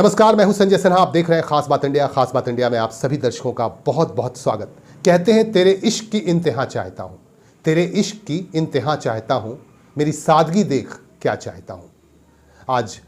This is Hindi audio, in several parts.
नमस्कार, मैं हूं संजय सिन्हा। आप देख रहे हैं खास बात इंडिया। खास बात इंडिया में आप सभी दर्शकों का बहुत बहुत स्वागत। कहते हैं तेरे इश्क की इंतहा चाहता हूं, तेरे इश्क की इंतहा चाहता हूं, मेरी सादगी देख क्या चाहता हूं। आज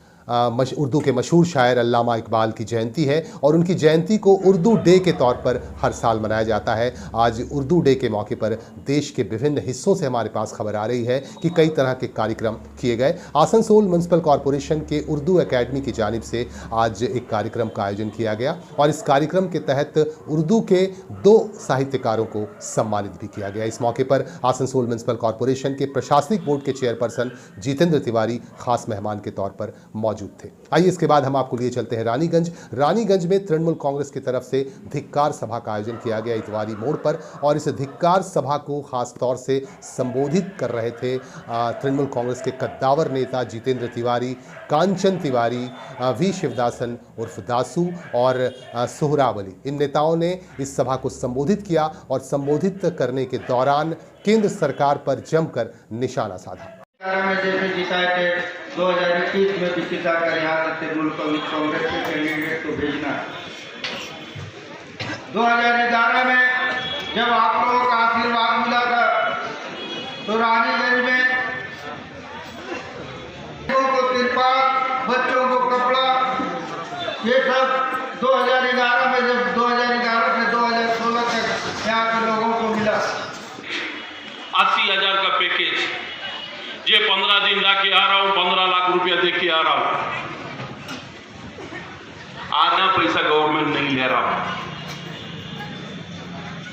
उर्दू के मशहूर शायर अल्लामा इकबाल की जयंती है और उनकी जयंती को उर्दू डे के तौर पर हर साल मनाया जाता है। आज उर्दू डे के मौके पर देश के विभिन्न हिस्सों से हमारे पास खबर आ रही है कि कई तरह के कार्यक्रम किए गए। आसनसोल म्युनिसिपल कॉरपोरेशन के उर्दू एकेडमी की जानिब से आज एक कार्यक्रम का आयोजन किया गया और इस कार्यक्रम के तहत उर्दू के 2 साहित्यकारों को सम्मानित भी किया गया। इस मौके पर आसनसोल म्युनिसिपल कॉरपोरेशन के प्रशासनिक बोर्ड के चेयरपर्सन जितेंद्र तिवारी खास मेहमान के तौर पर मौजूद थे। आइए इसके बाद हम आपको लिए चलते हैं रानीगंज में तृणमूल कांग्रेस की तरफ से धिक्कार सभा का आयोजन किया गया इतवारी मोड़ पर और इस धिक्कार सभा को खास तौर से संबोधित कर रहे थे तृणमूल कांग्रेस के कद्दावर नेता जितेंद्र तिवारी, कांचन तिवारी, वी शिवदासन उर्फ दासू और सोहराब अली। इन नेताओं ने इस सभा को संबोधित किया और संबोधित करने के दौरान केंद्र सरकार पर जमकर निशाना साधा। में जैसे डिसाइडेड 2021 में भी कर यहाँ तृणमूल कांग्रेस के कैंडिडेट को भेजना। 2011 में जब आप लोगों का आशीर्वाद मिला था तो रानीगंज में को तिरपाल, बच्चों को कपड़ा, ये सब 2011 में जब 2011 से 2016 तक यहाँ के लोगों को मिला। 80,000 का पैकेज, ये 15 दिन ला के आ रहा हूं, 15 लाख रुपया दे के आ रहा हूं। आधा पैसा गवर्नमेंट नहीं ले रहा।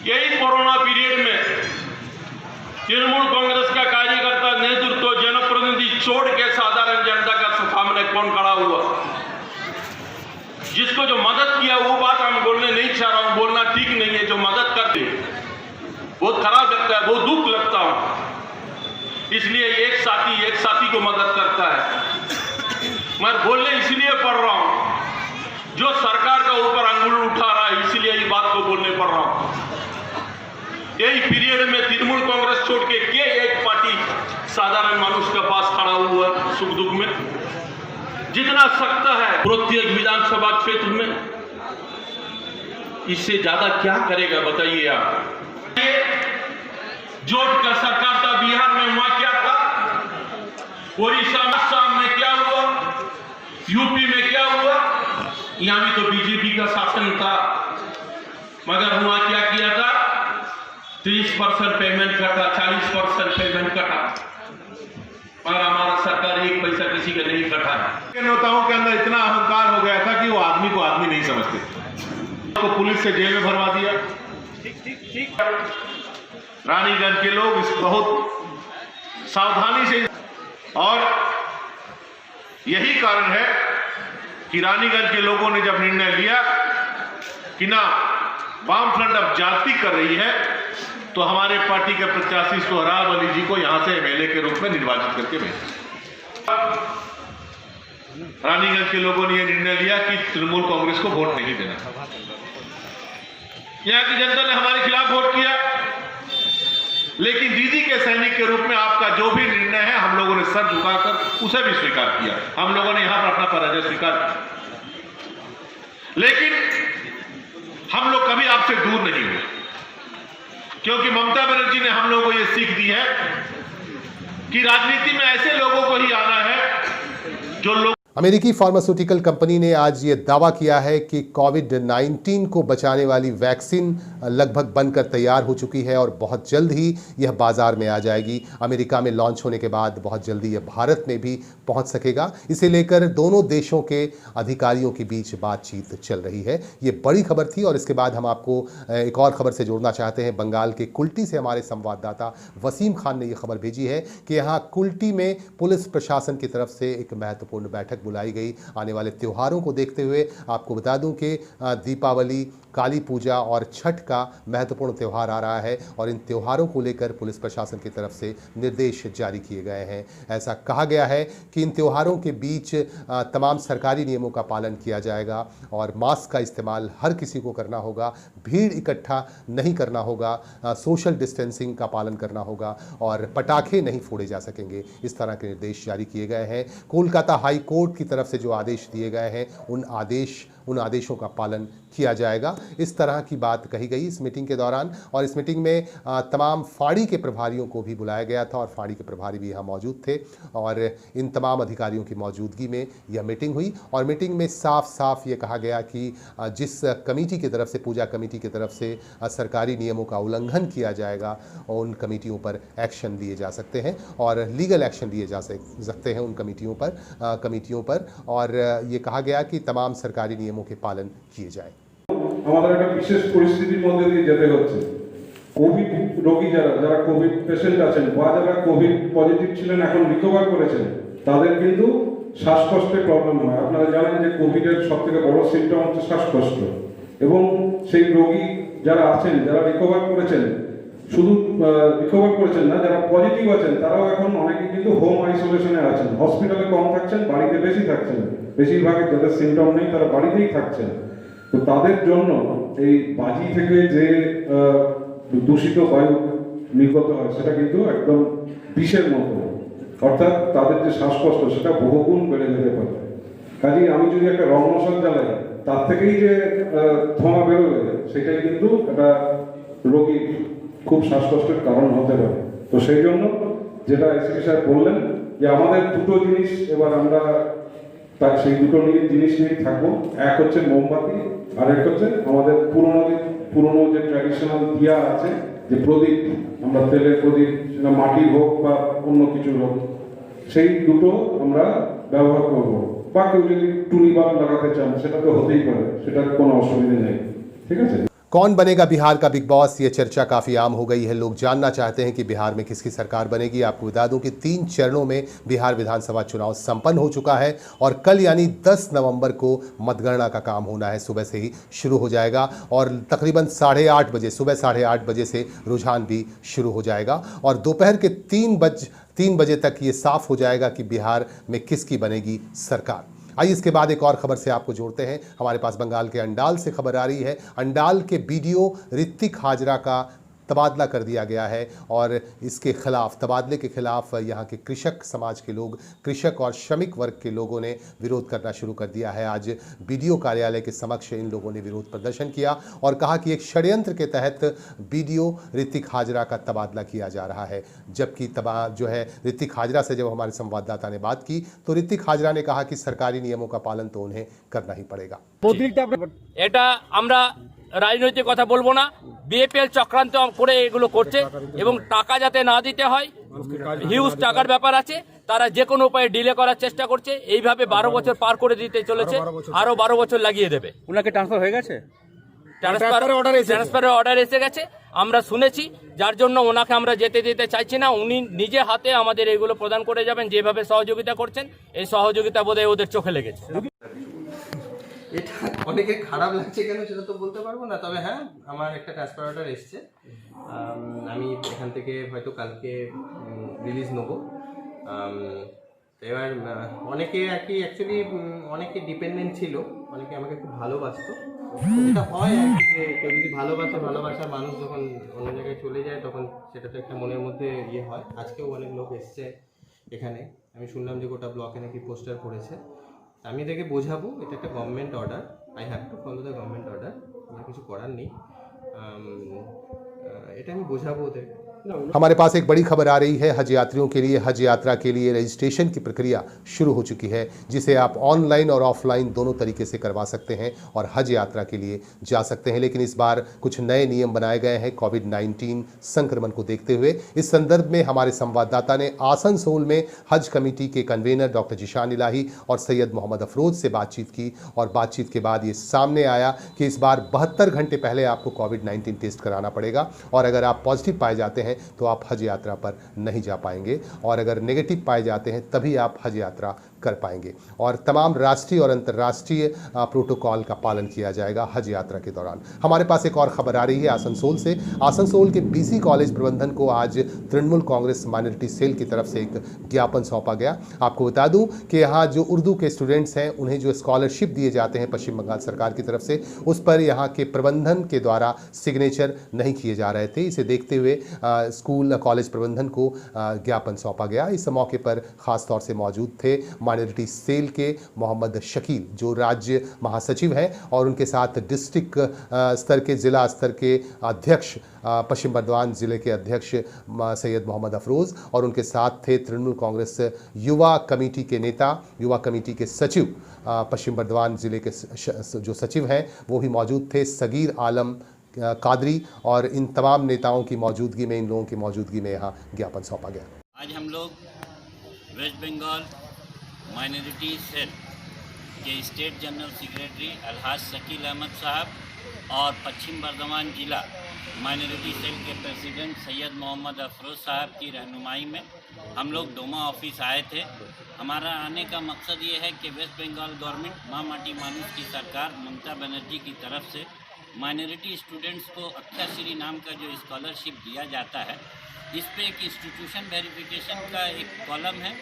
यही कोरोना पीरियड में तृणमूल कांग्रेस का कार्यकर्ता नेतृत्व, जनप्रतिनिधि छोड़ के साधारण जनता का सामने कौन खड़ा हुआ? जिसको जो मदद किया वो बात हम बोलने नहीं चाह रहा हूं, बोलना ठीक नहीं है। जो मदद करते बहुत खराब लगता है, बहुत दुख लगता हूं। इसलिए एक साथी को मदद करता है। मैं बोलने इसलिए पड़ रहा हूं, जो सरकार का ऊपर अंगुल उठा रहा है, इसलिए ये बात को बोलने पड़ रहा हूं। यही पीरियड में तृणमूल कांग्रेस छोड़ के एक पार्टी साधारण मनुष्य के पास खड़ा हुआ सुख दुख में। जितना सख्त है प्रत्येक विधानसभा क्षेत्र में, इससे ज्यादा क्या करेगा बताइए आप। जोट का सरकार था बिहार में, वहां क्या था? ओडिशा में क्या हुआ? यूपी में क्या हुआ? यहां भी तो बीजेपी का शासन था, मगर वहां क्या किया था? 30% पेमेंट कटा, 40% पेमेंट कटा, और हमारा सरकार 1 पैसा किसी का नहीं कटा है। नेताओं के अंदर इतना अहंकार हो गया था कि वो आदमी को आदमी नहीं समझते, तो पुलिस से जेल में भरवा दिया। ठीक रानीगंज के लोग इस बहुत सावधानी से, और यही कारण है कि रानीगंज के लोगों ने जब निर्णय लिया कि ना वाम फ्रंट अब जाति कर रही है, तो हमारे पार्टी के प्रत्याशी सोहराब अली जी को यहां से एमएलए के रूप में निर्वाचित करके भेजा। रानीगंज के लोगों ने यह निर्णय लिया कि तृणमूल कांग्रेस को वोट नहीं देना। यहां की जनता ने हमारे खिलाफ वोट किया, लेकिन दीदी के सैनिक के रूप में आपका जो भी निर्णय है, हम लोगों ने सर झुकाकर उसे भी स्वीकार किया। हम लोगों ने यहां पर अपना पराजय स्वीकार किया, लेकिन हम लोग कभी आपसे दूर नहीं हुए, क्योंकि ममता बनर्जी ने हम लोगों को यह सीख दी है कि राजनीति में ऐसे लोगों को ही आना है जो लोग। अमेरिकी फार्मास्यूटिकल कंपनी ने आज ये दावा किया है कि कोविड-19 को बचाने वाली वैक्सीन लगभग बनकर तैयार हो चुकी है और बहुत जल्द ही यह बाजार में आ जाएगी। अमेरिका में लॉन्च होने के बाद बहुत जल्दी यह भारत में भी पहुंच सकेगा। इसे लेकर दोनों देशों के अधिकारियों के बीच बातचीत चल रही है। ये बड़ी खबर थी और इसके बाद हम आपको एक और खबर से जोड़ना चाहते हैं। बंगाल के कुल्टी से हमारे संवाददाता वसीम खान ने यह खबर भेजी है कि यहाँ कुल्टी में पुलिस प्रशासन की तरफ से एक महत्वपूर्ण बैठक बुलाई गई। आने वाले त्योहारों को देखते हुए आपको बता दूं कि दीपावली, काली पूजा और छठ का महत्वपूर्ण त्यौहार आ रहा है और इन त्योहारों को लेकर पुलिस प्रशासन की तरफ से निर्देश जारी किए गए हैं। ऐसा कहा गया है कि इन त्योहारों के बीच तमाम सरकारी नियमों का पालन किया जाएगा और मास्क का इस्तेमाल हर किसी को करना होगा, भीड़ इकट्ठा नहीं करना होगा, सोशल डिस्टेंसिंग का पालन करना होगा और पटाखे नहीं फोड़े जा सकेंगे। इस तरह के निर्देश जारी किए गए हैं। कोलकाता हाई कोर्ट कोर्ट की तरफ से जो आदेश दिए गए हैं उन आदेशों का पालन किया जाएगा। इस तरह की बात कही गई इस मीटिंग के दौरान। और इस मीटिंग में तमाम फाड़ी के प्रभारियों को भी बुलाया गया था और फाड़ी के प्रभारी भी यहाँ मौजूद थे और इन तमाम अधिकारियों की मौजूदगी में यह मीटिंग हुई। और मीटिंग में साफ साफ ये कहा गया कि जिस कमेटी की तरफ से, पूजा कमेटी की तरफ से सरकारी नियमों का उल्लंघन किया जाएगा और उन कमेटियों पर एक्शन लिए जा सकते हैं और लीगल एक्शन लिए जा सकते हैं उन कमेटियों पर। और ये कहा गया कि तमाम सरकारी नियमों के पालन किए जाए। আমাদের একটা বিশেষ পরিস্থিতির মধ্যে দিয়ে যেতে হচ্ছে। কোভিড রোগী যারা কোভিড পেশেন্ট আছেন বা যারা কোভিড পজিটিভ ছিলেন এখন রিকভার করেছেন তাদের কিন্তু শ্বাসকষ্টের প্রবলেম হয়। আপনারা জানেন যে কোভিডের সবথেকে বড় সিম্পটম হচ্ছে শ্বাসকষ্ট এবং সেই রোগী যারা আছেন, যারা রিকভার করেছেন, শুধু রিকভার করেছেন না, যারা পজিটিভ আছেন তারাও এখন অনেকে কিন্তু হোম আইসোলেশনে আছেন, হসপিটালে কম থাকছেন, বাড়িতে বেশি থাকছেন। বেশিরভাগই যাদের সিম্পটম নেই তারা বাড়িতেই থাকছেন। তো তাদের জন্য এই বাজি থেকে যে দূষিত বায়ু নির্গত হয় সেটা কিন্তু একদম বিষের মতো, অর্থাৎ তাদের যে শ্বাসকষ্ট সেটা বহুগুণ বেড়ে যেতে পারে। কাজেই আমি যদি একটা রং মশাল জ্বালাই তার থেকেই যে ধোঁয়া বেরোবে সেটাই কিন্তু একটা রোগীর খুব শ্বাসকষ্টের কারণ হতে পারে। তো সেই জন্য যেটা এসপি সাহেব বললেন যে আমাদের দুটো জিনিস এবার আমরা তার সেই দুটো জিনিস নিয়েই থাকবো। এক হচ্ছে মোমবাতি আর এক হচ্ছে আমাদের পুরনো যে ট্র্যাডিশনাল দিয়া আছে যে প্রদীপ, আমরা তেলের প্রদীপ, সেটা মাটির হোক বা অন্য কিছুর হোক, সেই দুটো আমরা ব্যবহার করব। বা কেউ যদি টুনি বাল্ব লাগাতে চান সেটা তো হতেই পারে, সেটার কোনো অসুবিধা নেই। ঠিক আছে। कौन बनेगा बिहार का बिग बॉस, ये चर्चा काफ़ी आम हो गई है। लोग जानना चाहते हैं कि बिहार में किसकी सरकार बनेगी। आपको बता दूं कि 3 चरणों में बिहार विधानसभा चुनाव संपन्न हो चुका है और कल यानी 10 नवंबर को मतगणना का काम होना है। सुबह से ही शुरू हो जाएगा और तकरीबन 8:30 बजे, सुबह 8:30 बजे से रुझान भी शुरू हो जाएगा और दोपहर के 3 बजे तक ये साफ हो जाएगा कि बिहार में किसकी बनेगी सरकार। आइए इसके बाद एक और खबर से आपको जोड़ते हैं। हमारे पास बंगाल के अंडाल से खबर आ रही है। अंडाल के बीडीओ ऋतिक हाजरा का तबादला कर दिया गया है और इसके खिलाफ, तबादले के खिलाफ यहाँ के कृषक समाज के लोग, कृषक और श्रमिक वर्ग के लोगों ने विरोध करना शुरू कर दिया है। आज बीडीओ कार्यालय के समक्ष इन लोगों ने विरोध प्रदर्शन किया और कहा कि एक षड्यंत्र के तहत बीडीओ ऋतिक हाजरा का तबादला किया जा रहा है। जबकि जो है ऋतिक हाजरा से जब हमारे संवाददाता ने बात की तो ऋतिक हाजरा ने कहा कि सरकारी नियमों का पालन तो उन्हें करना ही पड़ेगा। এটা আমরা রাজনৈতিক কথা বলবো না, বিএপিএল চক্রান্ত করে এগুলো করছে এবং টাকা যাতে না দিতে হয়, হিউজ টাকার ব্যাপার আছে, তারা যে কোনো উপায়ে ডিলে করার চেষ্টা করছে। এইভাবে 12 বছর পার করে দিতে চলেছে, আরো 12 বছর লাগিয়ে দেবে। উনাকে ট্রান্সফার হয়ে গেছে, ট্রান্সফারের অর্ডার এসে গেছে, আমরা শুনেছি, যার জন্য ওনাকে আমরা যেতে দিতে চাইছি না। উনি নিজে হাতে আমাদের এগুলো প্রদান করে যাবেন। যেভাবে সহযোগিতা করছেন, এই সহযোগিতা বোধহয় ওদের চোখে লেগেছে। এটা অনেকে খারাপ লাগছে কেন সেটা তো বলতে পারবো না, তবে হ্যাঁ আমার একটা ট্রান্সফার অর্ডার এসছে। আমি এখান থেকে হয়তো কালকে রিলিজ নেবো। এবার অনেকে আর কি অ্যাকচুয়ালি অনেকে ডিপেন্ডেন্ট ছিল, অনেকে আমাকে খুব ভালোবাসতো। যেটা হয় আর কি, যে কেউ যদি ভালোবাসার মানুষ যখন অন্য জায়গায় চলে যায় তখন সেটা তো একটা মনের মধ্যে ইয়ে হয়। আজকেও অনেক লোক এসছে এখানে, আমি শুনলাম যে গোটা ব্লকে নাকি পোস্টার পড়েছে। আমি এটাকে বোঝাবো এটা একটা government order, I have to follow the government order, আমার কিছু করার নেই। এটা আমি বোঝাবো ওদেরকে। हमारे पास एक बड़ी खबर आ रही है। हज यात्रियों के लिए हज यात्रा के लिए रजिस्ट्रेशन की प्रक्रिया शुरू हो चुकी है, जिसे आप ऑनलाइन और ऑफलाइन दोनों तरीके से करवा सकते हैं और हज यात्रा के लिए जा सकते हैं। लेकिन इस बार कुछ नए नियम बनाए गए हैं कोविड-19 संक्रमण को देखते हुए। इस संदर्भ में हमारे संवाददाता ने आसनसोल में हज कमेटी के कन्वेनर डॉक्टर जिशान इलाही और सैयद मोहम्मद अफरोज से बातचीत की और बातचीत के बाद ये सामने आया कि इस बार 72 घंटे पहले आपको कोविड-19 टेस्ट कराना पड़ेगा और अगर आप पॉजिटिव पाए जाते हैं तो आप हज यात्रा पर नहीं जा पाएंगे और अगर नेगेटिव पाए जाते हैं तभी आप हज यात्रा कर पाएंगे और तमाम राष्ट्रीय और अंतर्राष्ट्रीय प्रोटोकॉल का पालन किया जाएगा हज यात्रा के दौरान। हमारे पास एक और खबर आ रही है आसनसोल से। आसनसोल के बीसी कॉलेज प्रबंधन को आज तृणमूल कांग्रेस माइनॉरिटी सेल की तरफ से एक ज्ञापन सौंपा गया। आपको बता दूं कि यहाँ जो उर्दू के स्टूडेंट्स हैं उन्हें जो स्कॉलरशिप दिए जाते हैं पश्चिम बंगाल सरकार की तरफ से, उस पर यहाँ के प्रबंधन के द्वारा सिग्नेचर नहीं किए जा रहे थे। इसे देखते हुए स्कूल कॉलेज प्रबंधन को ज्ञापन सौंपा गया। इस मौके पर ख़ास तौर से मौजूद थे माइनॉरिटी सेल के मोहम्मद शकील जो राज्य महासचिव हैं, और उनके साथ डिस्ट्रिक्ट स्तर के, जिला स्तर के अध्यक्ष, पश्चिम बर्धमान जिले के अध्यक्ष सैयद मोहम्मद अफरोज़, और उनके साथ थे तृणमूल कांग्रेस युवा कमेटी के नेता, युवा कमेटी के सचिव, पश्चिम बर्धमान जिले के जो सचिव हैं वो भी मौजूद थे, सगीर आलम कादरी, और इन तमाम नेताओं की मौजूदगी में, इन लोगों की मौजूदगी में यहाँ ज्ञापन सौंपा गया। आज हम लोग वेस्ट बंगाल माइनॉरिटी सेल के state general secretary Alhaj Shakeel Ahmed Sahab और पश्चिम बर्धमान जिला माइनॉरिटी सेल के प्रेसिडेंट सैयद मोहम्मद अफरोज़ साहब की रहनुमाई में हम लोग डोमा ऑफिस आए थे। हमारा आने का मकसद ये है कि वेस्ट बंगाल गवर्नमेंट, माँ माटी मानुष की सरकार ममता बनर्जी की तरफ से माइनॉरिटी स्टूडेंट्स को अक्षयश्री नाम का जो स्कॉलरशिप दिया जाता है, इस पे एक इंस्टीट्यूशन वेरिफिकेशन का एक कॉलम है।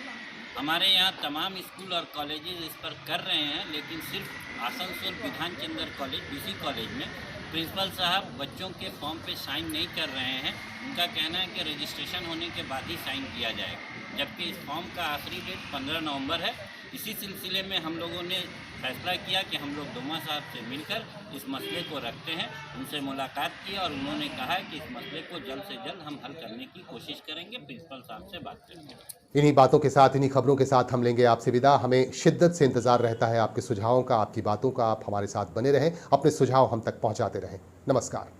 हमारे यहाँ तमाम स्कूल और कॉलेजेस इस पर कर रहे हैं, लेकिन सिर्फ Asansol Bidhan Chandra college, BC college में प्रिंसिपल साहब बच्चों के फॉर्म पे साइन नहीं कर रहे हैं। उनका कहना है कि रजिस्ट्रेशन होने के बाद ही साइन किया जाएगा, जबकि इस फॉर्म का आखिरी डेट 15 नवंबर है। इसी सिलसिले में हम लोगों ने फैसला किया कि हम लोग डोमा साहब से मिलकर इस मसले को रखते हैं। उनसे मुलाकात की और उन्होंने कहा है कि इस मसले को जल्द से जल्द हम हल करने की कोशिश करेंगे, प्रिंसिपल साहब से बात करेंगे। इन्हीं बातों के साथ, इन्हीं खबरों के साथ हम लेंगे आपसे विदा। हमें शिद्दत से इंतजार रहता है आपके सुझावों का, आपकी बातों का। आप हमारे साथ बने रहें, अपने सुझाव हम तक पहुंचाते रहें। नमस्कार।